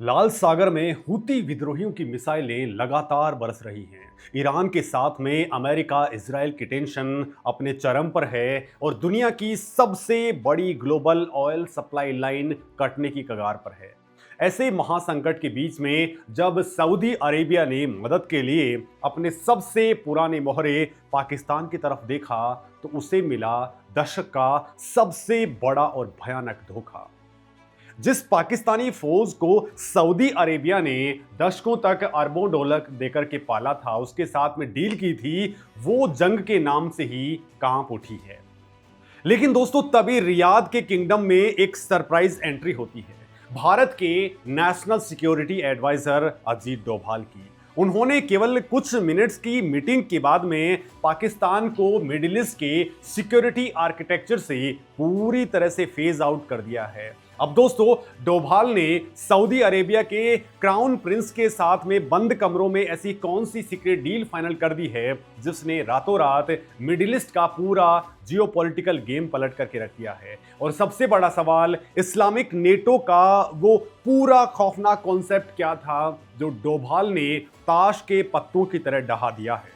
लाल सागर में हूती विद्रोहियों की मिसाइलें लगातार बरस रही हैं। ईरान के साथ में अमेरिका इजराइल की टेंशन अपने चरम पर है और दुनिया की सबसे बड़ी ग्लोबल ऑयल सप्लाई लाइन कटने की कगार पर है। ऐसे महासंकट के बीच में जब सऊदी अरेबिया ने मदद के लिए अपने सबसे पुराने मोहरे पाकिस्तान की तरफ देखा तो उसे मिला दशक का सबसे बड़ा और भयानक धोखा। जिस पाकिस्तानी फौज को सऊदी अरेबिया ने दशकों तक अरबों डॉलर देकर के पाला था, उसके साथ में डील की थी, वो जंग के नाम से ही कांप उठी है। लेकिन दोस्तों तभी रियाद के किंगडम में एक सरप्राइज एंट्री होती है, भारत के national security adviser Ajit Doval की। उन्होंने केवल कुछ मिनट्स की मीटिंग के बाद में पाकिस्तान को मिडिल ईस्ट के सिक्योरिटी आर्किटेक्चर से पूरी तरह से फेज आउट कर दिया है। अब दोस्तों डोभाल ने सऊदी अरेबिया के क्राउन प्रिंस के साथ में बंद कमरों में ऐसी कौन सी सीक्रेट डील फाइनल कर दी है जिसने रातों रात मिडिल ईस्ट का पूरा जियोपॉलिटिकल गेम पलट करके रख दिया है। और सबसे बड़ा सवाल, इस्लामिक नेटो का वो पूरा खौफनाक कॉन्सेप्ट क्या था जो डोभाल ने ताश के पत्तों की तरह डहा दिया है।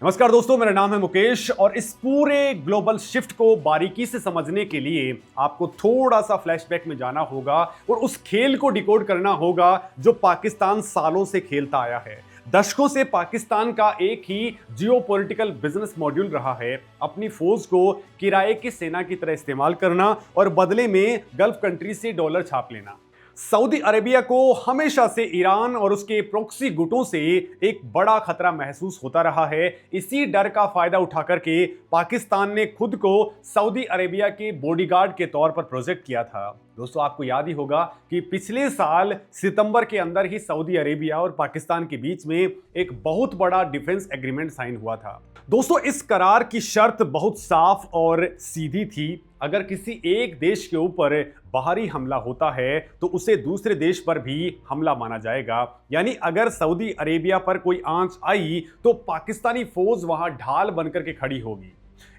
नमस्कार दोस्तों, मेरा नाम है मुकेश और इस पूरे ग्लोबल शिफ्ट को बारीकी से समझने के लिए आपको थोड़ा सा फ्लैशबैक में जाना होगा और उस खेल को डिकोड करना होगा जो पाकिस्तान सालों से खेलता आया है। दशकों से पाकिस्तान का एक ही जियोपॉलिटिकल बिजनेस मॉड्यूल रहा है, अपनी फौज को किराए की सेना की तरह इस्तेमाल करना और बदले में गल्फ कंट्री से डॉलर छाप लेना। सऊदी अरेबिया को हमेशा से ईरान और उसके प्रॉक्सी गुटों से एक बड़ा खतरा महसूस होता रहा है। इसी डर का फायदा उठा करके पाकिस्तान ने खुद को सऊदी अरेबिया के बॉडीगार्ड के तौर पर प्रोजेक्ट किया था। दोस्तों आपको याद ही होगा कि पिछले साल सितंबर के अंदर ही सऊदी अरेबिया और पाकिस्तान के बीच में एक बहुत बड़ा डिफेंस एग्रीमेंट साइन हुआ था। दोस्तों इस करार की शर्त बहुत साफ और सीधी थी, अगर किसी एक देश के ऊपर बाहरी हमला होता है तो उसे दूसरे देश पर भी हमला माना जाएगा। यानी अगर सऊदी अरेबिया पर कोई आंच आई तो पाकिस्तानी फौज वहां ढाल बनकर के खड़ी होगी।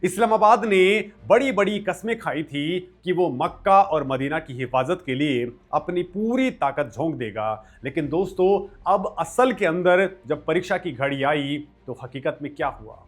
इस्लामाबाद ने बड़ी बड़ी कस्में खाई थी कि वो मक्का और मदीना की हिफाजत के लिए अपनी पूरी ताकत झोंक देगा। लेकिन दोस्तों अब असल के अंदर जब परीक्षा की घड़ी आई तो हकीकत में क्या हुआ,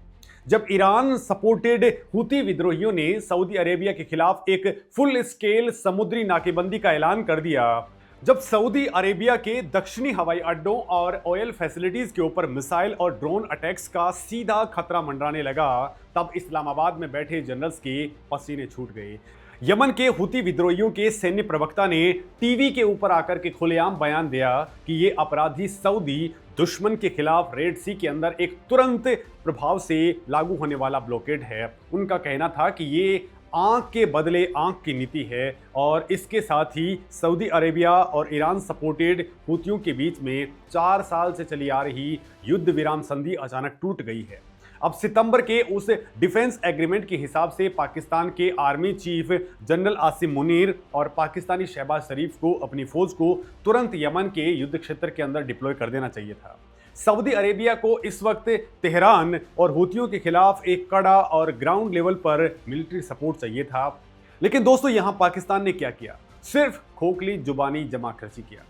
जब ईरान सपोर्टेड हूती विद्रोहियों ने सऊदी अरेबिया के खिलाफ एक फुल स्केल समुद्री नाकेबंदी का ऐलान कर दिया, जब सऊदी अरेबिया के दक्षिणी हवाई अड्डों और ऑयल फैसिलिटीज के ऊपर मिसाइल और ड्रोन अटैक्स का सीधा खतरा मंडराने लगा, तब इस्लामाबाद में बैठे जनरल्स के पसीने छूट गए। यमन के हूती विद्रोहियों के सैन्य प्रवक्ता ने टीवी के ऊपर आकर के खुलेआम बयान दिया कि ये अपराधी सऊदी दुश्मन के खिलाफ रेड सी के अंदर एक तुरंत प्रभाव से लागू होने वाला ब्लॉकेड है। उनका कहना था कि ये आंख के बदले आंख की नीति है और इसके साथ ही सऊदी अरेबिया और ईरान सपोर्टेड हूतियों के बीच में 4 साल से चली आ रही युद्ध विराम संधि अचानक टूट गई है। अब सितंबर के उस डिफेंस एग्रीमेंट के हिसाब से पाकिस्तान के army chief general Asim Munir और पाकिस्तानी शहबाज शरीफ को अपनी फौज को तुरंत यमन के युद्ध क्षेत्र के अंदर डिप्लॉय कर देना चाहिए था। सऊदी अरेबिया को इस वक्त तेहरान और हूतियों के खिलाफ एक कड़ा और ग्राउंड लेवल पर मिलिट्री सपोर्ट चाहिए था। लेकिन दोस्तों यहां पाकिस्तान ने क्या किया, सिर्फ खोखली जुबानी जमा खर्ची किया।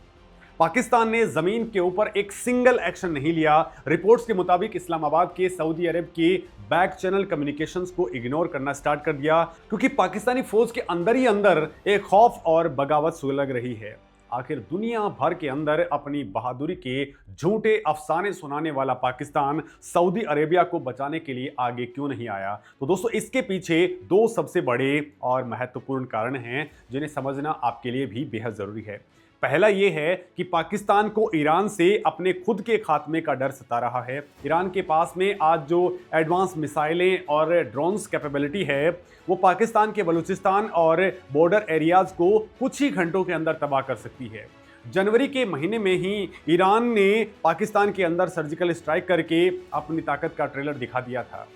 पाकिस्तान ने जमीन के ऊपर एक सिंगल एक्शन नहीं लिया। रिपोर्ट्स के मुताबिक इस्लामाबाद के सऊदी अरब के बैक चैनल कम्युनिकेशंस को इग्नोर करना स्टार्ट कर दिया, क्योंकि पाकिस्तानी फौज के अंदर ही अंदर एक खौफ और बगावत सुलग रही है। आखिर दुनिया भर के अंदर अपनी बहादुरी के झूठे अफसाने सुनाने वाला पाकिस्तान सऊदी अरेबिया को बचाने के लिए आगे क्यों नहीं आया? तो दोस्तों इसके पीछे 2 सबसे बड़े और महत्वपूर्ण कारण हैं जिन्हें समझना आपके लिए भी बेहद जरूरी है। पहला ये है कि पाकिस्तान को ईरान से अपने खुद के खात्मे का डर सता रहा है। ईरान के पास में आज जो एडवांस मिसाइलें और ड्रोन्स कैपेबिलिटी है वो पाकिस्तान के बलूचिस्तान और बॉर्डर एरियाज को कुछ ही घंटों के अंदर तबाह कर सकती है। जनवरी के महीने में ही ईरान ने पाकिस्तान के अंदर सर्जिकल स्ट्राइक करके अपनी ताकत का ट्रेलर दिखा दिया था।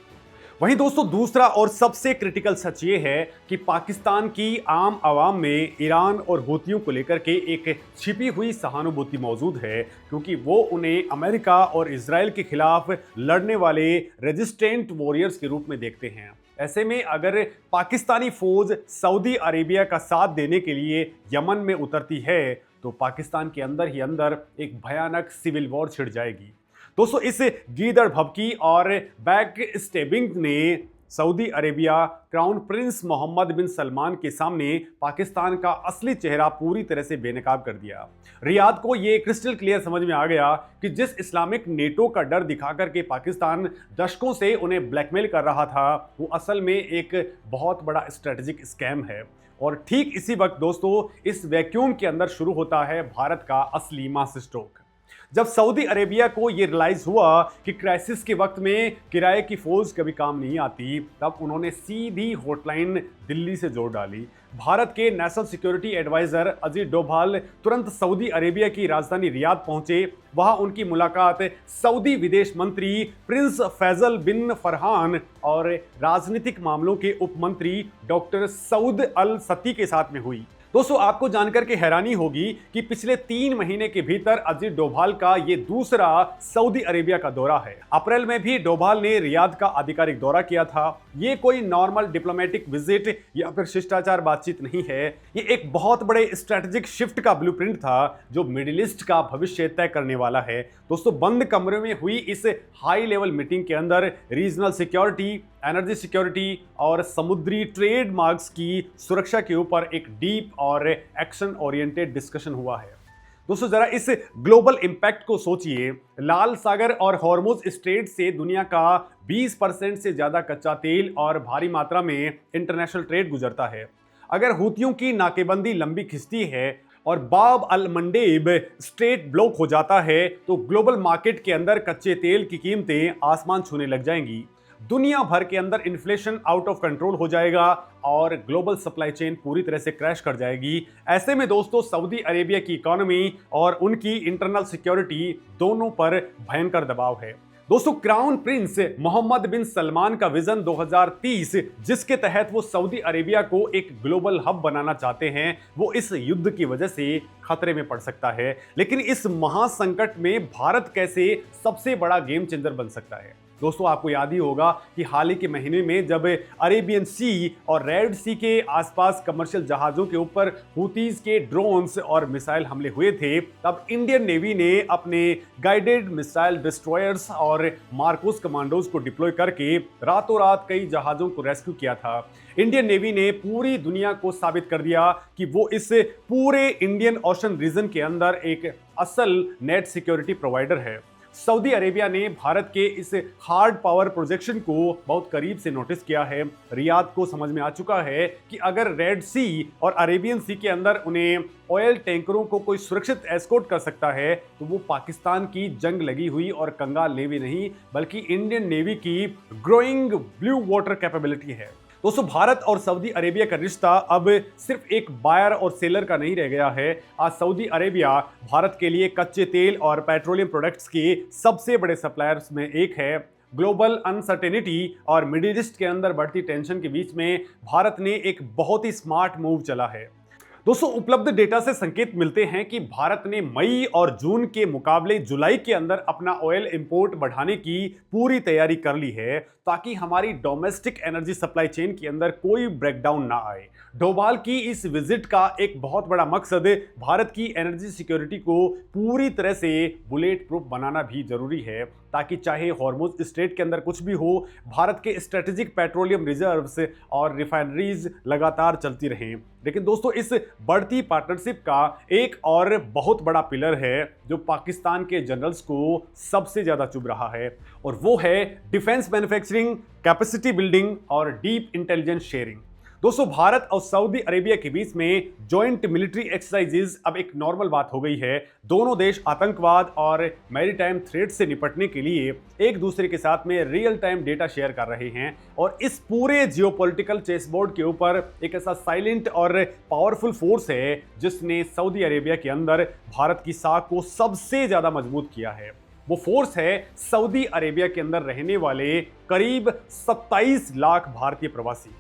वहीं दोस्तों दूसरा और सबसे क्रिटिकल सच ये है कि पाकिस्तान की आम आवाम में ईरान और हूतियों को लेकर के एक छिपी हुई सहानुभूति मौजूद है, क्योंकि वो उन्हें अमेरिका और इजराइल के खिलाफ लड़ने वाले रेजिस्टेंट वॉरियर्स के रूप में देखते हैं। ऐसे में अगर पाकिस्तानी फौज सऊदी अरेबिया का साथ देने के लिए यमन में उतरती है तो पाकिस्तान के अंदर ही अंदर एक भयानक सिविल वॉर छिड़ जाएगी। दोस्तों, इस गीदड़ भभकी और बैक स्टेबिंग ने Saudi Arabia crown prince Mohammed bin Salman के सामने पाकिस्तान का असली चेहरा पूरी तरह से बेनकाब कर दिया। रियाद को यह क्रिस्टल क्लियर समझ में आ गया कि जिस इस्लामिक नेटो का डर दिखाकर के पाकिस्तान दशकों से उन्हें ब्लैकमेल कर रहा था, वो असल में एक बहुत बड़ा स्ट्रेटेजिक स्कैम है। और ठीक इसी वक्त दोस्तों, इस वैक्यूम के अंदर शुरू होता है भारत का असली मास स्ट्रोक। जब सऊदी अरेबिया को यह रियलाइज हुआ कि क्राइसिस के वक्त में किराए की फौज कभी काम नहीं आती, तब उन्होंने सीधी हॉटलाइन दिल्ली से जोड़ डाली। भारत के national security adviser Ajit Doval तुरंत सऊदी अरेबिया की राजधानी रियाद पहुंचे। वहां उनकी मुलाकात सऊदी विदेश मंत्री प्रिंस फैजल बिन फरहान और राजनीतिक मामलों के उप मंत्री डॉक्टर सऊद अल सती के साथ में हुई। दोस्तों, आपको जानकर के हैरानी होगी कि पिछले 3 महीने के भीतर अजीत डोभाल का ये दूसरा सऊदी अरेबिया का दौरा है। अप्रैल में भी डोभाल ने रियाद का आधिकारिक दौरा किया था। ये कोई नॉर्मल डिप्लोमेटिक विजिट या फिर शिष्टाचार बातचीत नहीं है, ये एक बहुत बड़े स्ट्रेटेजिक शिफ्ट का ब्लूप्रिंट था जो मिडिल ईस्ट का भविष्य तय करने वाला है। दोस्तों, बंद कमरे में हुई इस हाई लेवल मीटिंग के अंदर रीजनल सिक्योरिटी, एनर्जी सिक्योरिटी और समुद्री ट्रेड मार्ग्स की सुरक्षा के ऊपर एक डीप और एक्शन ओरिएंटेड डिस्कशन हुआ है। दोस्तों, जरा इस ग्लोबल इंपैक्ट को सोचिए। लाल सागर और हॉर्मुज स्ट्रेट से दुनिया का 20% से ज्यादा कच्चा तेल और भारी मात्रा में इंटरनेशनल ट्रेड गुजरता है। अगर हूतियों की नाकेबंदी लंबी खिंचती है और बाब अल मंडेब स्ट्रेट ब्लॉक हो जाता है, तो ग्लोबल मार्केट के अंदर कच्चे तेल की कीमतें आसमान छूने लग जाएंगी। दुनिया भर के अंदर इन्फ्लेशन आउट ऑफ कंट्रोल हो जाएगा और ग्लोबल सप्लाई चेन पूरी तरह से क्रैश कर जाएगी। ऐसे में दोस्तों, सऊदी अरेबिया की इकोनॉमी और उनकी इंटरनल सिक्योरिटी दोनों पर भयंकर दबाव है। दोस्तों, crown prince Mohammed bin Salman का विजन 2030, जिसके तहत वो सऊदी अरेबिया को एक ग्लोबल हब बनाना चाहते हैं, वो इस युद्ध की वजह से खतरे में पड़ सकता है। लेकिन इस महासंकट में भारत कैसे सबसे बड़ा गेम चेंजर बन सकता है? दोस्तों, आपको याद ही होगा कि हाल ही के महीने में जब अरेबियन सी और रेड सी के आसपास कमर्शियल जहाजों के ऊपर हूतीज के ड्रोन्स और मिसाइल हमले हुए थे, तब इंडियन नेवी ने अपने गाइडेड मिसाइल डिस्ट्रॉयर्स और मार्कोस कमांडोज को डिप्लॉय करके रातों रात कई जहाजों को रेस्क्यू किया था। इंडियन नेवी ने पूरी दुनिया को साबित कर दिया कि वो इस पूरे इंडियन ओशन रीजन के अंदर एक असल नेट सिक्योरिटी प्रोवाइडर है। सऊदी अरेबिया ने भारत के इस हार्ड पावर प्रोजेक्शन को बहुत करीब से नोटिस किया है। रियाद को समझ में आ चुका है कि अगर रेड सी और अरेबियन सी के अंदर उन्हें ऑयल टैंकरों को कोई सुरक्षित एस्कॉर्ट कर सकता है, तो वो पाकिस्तान की जंग लगी हुई और कंगाल नेवी नहीं, बल्कि इंडियन नेवी की ग्रोइंग ब्लू वाटर कैपेबिलिटी है। दोस्तों, भारत और सऊदी अरेबिया का रिश्ता अब सिर्फ एक बायर और सेलर का नहीं रह गया है। आज सऊदी अरेबिया भारत के लिए कच्चे तेल और पेट्रोलियम प्रोडक्ट्स के सबसे बड़े सप्लायर्स में एक है। ग्लोबल अनसर्टेनिटी और मिडिल ईस्ट के अंदर बढ़ती टेंशन के बीच में भारत ने एक बहुत ही स्मार्ट मूव चला है। दोस्तों, उपलब्ध डेटा से संकेत मिलते हैं कि भारत ने मई और जून के मुकाबले जुलाई के अंदर अपना ऑयल इंपोर्ट बढ़ाने की पूरी तैयारी कर ली है, ताकि हमारी डोमेस्टिक एनर्जी सप्लाई चेन के अंदर कोई ब्रेकडाउन ना आए। डोभाल की इस विजिट का एक बहुत बड़ा मकसद भारत की एनर्जी सिक्योरिटी को पूरी तरह से बुलेट प्रूफ बनाना भी जरूरी है, ताकि चाहे हॉर्मुज स्ट्रेट के अंदर कुछ भी हो, भारत के स्ट्रेटेजिक पेट्रोलियम रिजर्व्स और रिफाइनरीज लगातार चलती रहें। लेकिन दोस्तों, इस बढ़ती पार्टनरशिप का एक और बहुत बड़ा पिलर है जो पाकिस्तान के जनरल्स को सबसे ज्यादा चुभ रहा है, और वो है डिफेंस मैन्युफैक्चरिंग, कैपेसिटी बिल्डिंग और डीप इंटेलिजेंस शेयरिंग। दोस्तों, भारत और सऊदी अरेबिया के बीच में जॉइंट मिलिट्री एक्सरसाइजेज अब एक नॉर्मल बात हो गई है। दोनों देश आतंकवाद और मैरीटाइम थ्रेट से निपटने के लिए एक दूसरे के साथ में रियल टाइम डेटा शेयर कर रहे हैं, और इस पूरे जियोपॉलिटिकल चेसबोर्ड के ऊपर एक ऐसा साइलेंट और पावरफुल फोर्स है जिसने सऊदी अरेबिया के अंदर भारत की साख को सबसे ज्यादा मजबूत किया है। वो फोर्स है सऊदी अरेबिया के अंदर रहने वाले करीब 27 लाख भारतीय प्रवासी।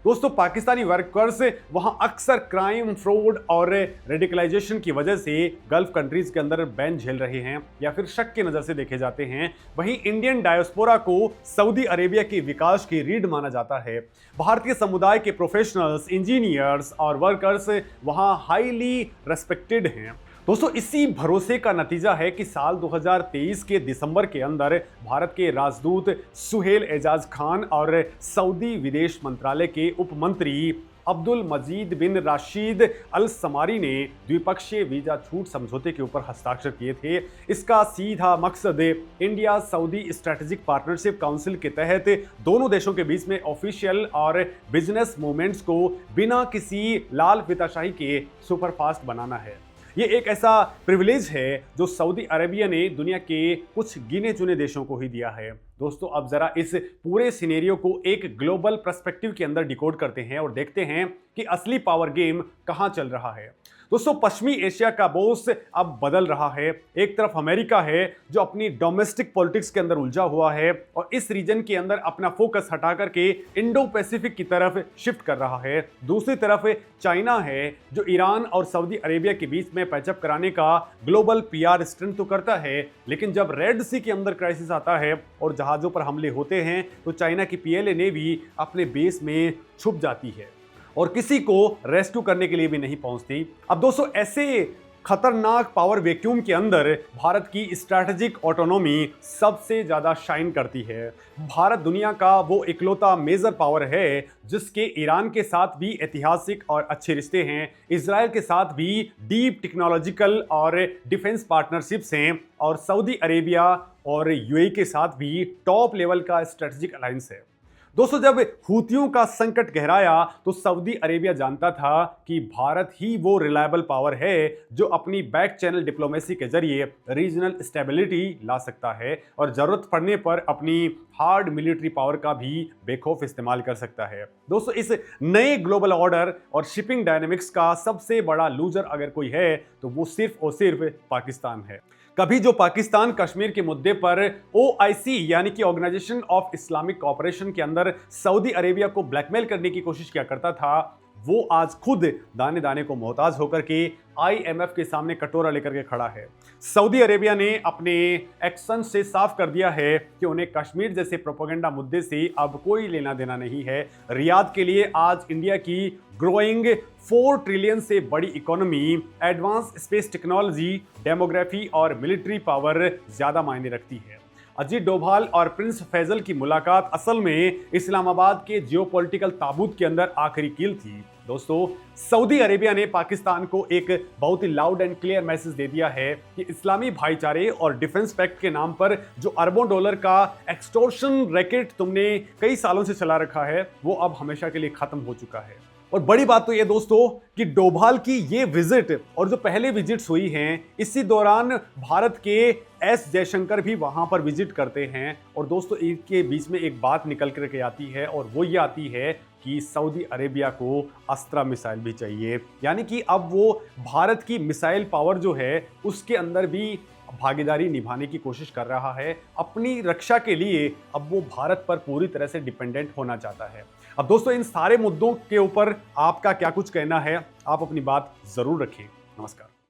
दोस्तों पाकिस्तानी वर्कर्स वहां अक्सर क्राइम, फ्रॉड और रेडिकलाइजेशन की वजह से गल्फ कंट्रीज के अंदर बैन झेल रहे हैं या फिर शक की नजर से देखे जाते हैं। वहीं इंडियन डायस्पोरा को सऊदी अरेबिया के विकास की रीढ़ माना जाता है। भारतीय समुदाय के प्रोफेशनल्स, इंजीनियर्स और वर्कर्स वहां हाईली रेस्पेक्टेड हैं। दोस्तों इसी भरोसे का नतीजा है कि साल 2023 के दिसंबर के अंदर भारत के राजदूत सुहेल एजाज खान और सऊदी विदेश मंत्रालय के उप मंत्री अब्दुल मजीद बिन राशिद अल समारी ने द्विपक्षीय वीजा छूट समझौते के ऊपर हस्ताक्षर किए थे। इसका सीधा मकसद India Saudi strategic partnership council के तहत दोनों देशों के बीच में ऑफिशियल और बिजनेस मूवमेंट्स को बिना किसी लाल फीताशाही के सुपरफास्ट बनाना है। ये एक ऐसा प्रिविलेज है जो सऊदी अरेबिया ने दुनिया के कुछ गिने चुने देशों को ही दिया है। दोस्तों अब जरा इस पूरे सिनेरियो को एक ग्लोबल पर्सपेक्टिव के अंदर डिकोड करते हैं और देखते हैं कि असली पावर गेम कहां चल रहा है। दोस्तों पश्चिमी एशिया का बॉस अब बदल रहा है। एक तरफ अमेरिका है जो अपनी डोमेस्टिक पॉलिटिक्स के अंदर उलझा हुआ है और इस रीजन के अंदर अपना फोकस हटा करके इंडो पैसिफिक की तरफ शिफ्ट कर रहा है। दूसरी तरफ चाइना है जो ईरान और सऊदी अरेबिया के बीच में पैचअप कराने का ग्लोबल पीआर स्टंट तो करता है, लेकिन जब रेड सी के अंदर क्राइसिस आता है और जहाजों पर हमले होते हैं तो चाइना की पीएलए नेवी अपने बेस में छुप जाती है और किसी को रेस्क्यू करने के लिए भी नहीं पहुंचती। अब दोस्तों ऐसे खतरनाक पावर वैक्यूम के अंदर भारत की स्ट्रैटेजिक ऑटोनॉमी सबसे ज्यादा शाइन करती है। भारत दुनिया का वो इकलौता मेजर पावर है जिसके ईरान के साथ भी ऐतिहासिक और अच्छे रिश्ते हैं, इजराइल के साथ भी डीप टेक्नोलॉजिकल और डिफेंस पार्टनरशिप्स हैं और सऊदी अरेबिया और यूएई के साथ भी टॉप लेवल का स्ट्रेटेजिक अलायंस है। दोस्तों जब हूतियों का संकट गहराया तो सऊदी अरेबिया जानता था कि भारत ही वो रिलायबल पावर है जो अपनी बैक चैनल डिप्लोमेसी के जरिए रीजनल स्टेबिलिटी ला सकता है और जरूरत पड़ने पर अपनी हार्ड मिलिट्री पावर का भी बेखौफ इस्तेमाल कर सकता है। दोस्तों इस नए ग्लोबल ऑर्डर और शिपिंग डायनेमिक्स का सबसे बड़ा लूजर अगर कोई है तो वो सिर्फ और सिर्फ पाकिस्तान है। कभी जो पाकिस्तान कश्मीर के मुद्दे पर OIC यानी कि ऑर्गेनाइजेशन ऑफ इस्लामिक कोऑपरेशन के अंदर सऊदी अरेबिया को ब्लैकमेल करने की कोशिश किया करता था, वो आज खुद दाने दाने को मोहताज होकर के IMF के सामने कटोरा लेकर के खड़ा है। सऊदी अरेबिया ने अपने एक्शन से साफ कर दिया है कि उन्हें कश्मीर जैसे प्रोपेगेंडा मुद्दे से अब कोई लेना देना नहीं है। रियाद के लिए आज इंडिया की ग्रोइंग 4 ट्रिलियन से बड़ी economy, advance space technology, demography और मिलिट्री पावर ज्यादा मायने रखती है। अजीत डोभाल और प्रिंस फैजल की मुलाकात असल में इस्लामाबाद के जियोपॉलिटिकल ताबूत के अंदर आखिरी कील थी। दोस्तों सऊदी अरेबिया ने पाकिस्तान को एक बहुत ही लाउड एंड क्लियर मैसेज दे दिया है कि इस्लामी भाईचारे और डिफेंस पैक्ट के नाम पर जो अरबों डॉलर का एक्सटॉर्शन रैकेट तुमने कई सालों से चला रखा है वो अब हमेशा के लिए खत्म हो चुका है। और बड़ी बात तो ये दोस्तों कि डोभाल की ये विजिट और जो पहले विजिट्स हुई हैं इसी दौरान भारत के एस जयशंकर भी वहां पर विजिट करते हैं और दोस्तों इनके बीच में एक बात निकल करके आती है और वो ये आती है कि सऊदी अरेबिया को अस्त्रा मिसाइल भी चाहिए, यानी कि अब वो भारत की मिसाइल पावर जो है उसके अंदर भी भागीदारी निभाने की कोशिश कर रहा है। अपनी रक्षा के लिए अब वो भारत पर पूरी तरह से डिपेंडेंट होना चाहता है। अब दोस्तों इन सारे मुद्दों के ऊपर आपका क्या कुछ कहना है, आप अपनी बात जरूर रखें। नमस्कार।